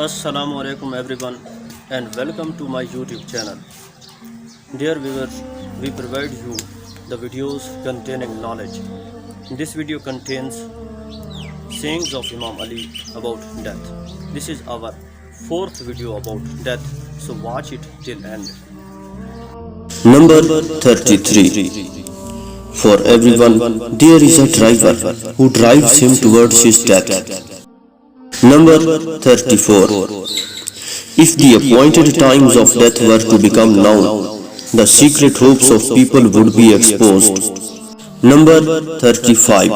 Assalamu alaikum everyone and welcome to my YouTube channel. Dear viewers, we provide you the videos containing knowledge. This video contains sayings of Imam Ali about death. This is our fourth video about death, so watch it till end. Number 33. For everyone there is a driver who drives him towards his death. Number 34. If the appointed times of death were to become known, the secret hopes of people would be exposed. Number 35.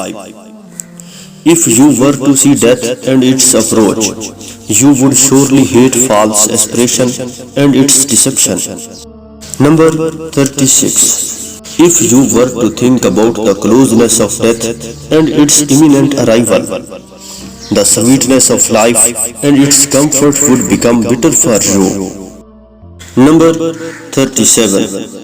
If you were to see death and its approach, you would surely hate false aspiration and its deception. Number 36. If you were to think about the closeness of death and its imminent arrival, the sweetness of life and its comfort would become bitter for you. Number 37.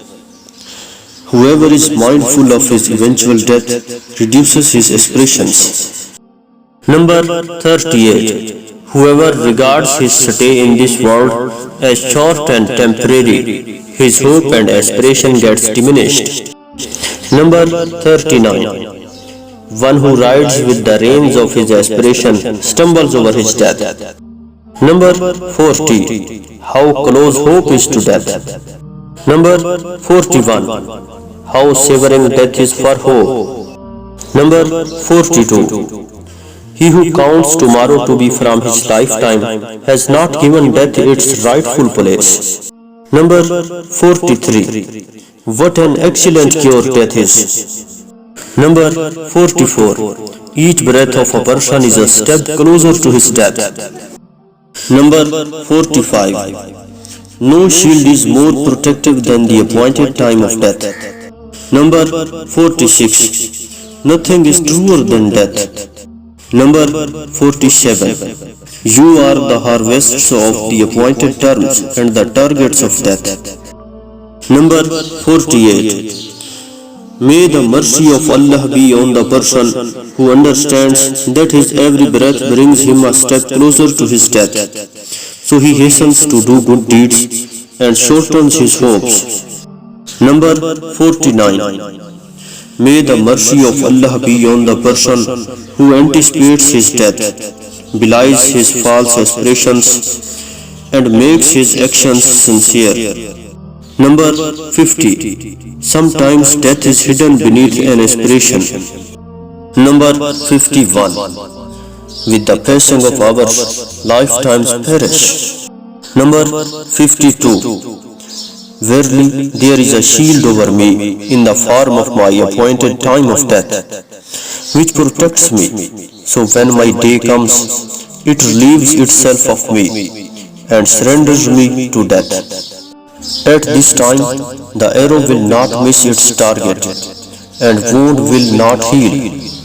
Whoever is mindful of his eventual death reduces his aspirations. Number 38. Whoever regards his stay in this world as short and temporary, his hope and aspiration gets diminished. Number 39. One who rides with the reins of his aspiration stumbles over his death. Number 40. How close hope is to death. Number 41. How savoring death is for hope. Number 42. He who counts tomorrow to be from his lifetime has not given death its rightful place. Number 43. What an excellent cure death is. Number 44. Each breath of a person is a step closer to his death. Number 45. No shield is more protective than the appointed time of death. Number 46. Nothing is truer than death. Number 47. You are the harvests of the appointed terms and the targets of death. Number 48. May the mercy of Allah be on the person who understands that his every breath brings him a step closer to his death, so he hastens to do good deeds and shortens his hopes. Number 49. May the mercy of Allah be on the person who anticipates his death, belies his false aspirations, and makes his actions sincere. Number 50. Sometimes death is hidden beneath an aspiration. Number 51. With the passing of hours, lifetimes perish. Number 52. Verily, there is a shield over me in the form of my appointed time of death, which protects me. So when my day comes, it relieves itself of me and surrenders me to death. At this time, the arrow will not miss its target, and wound will not heal.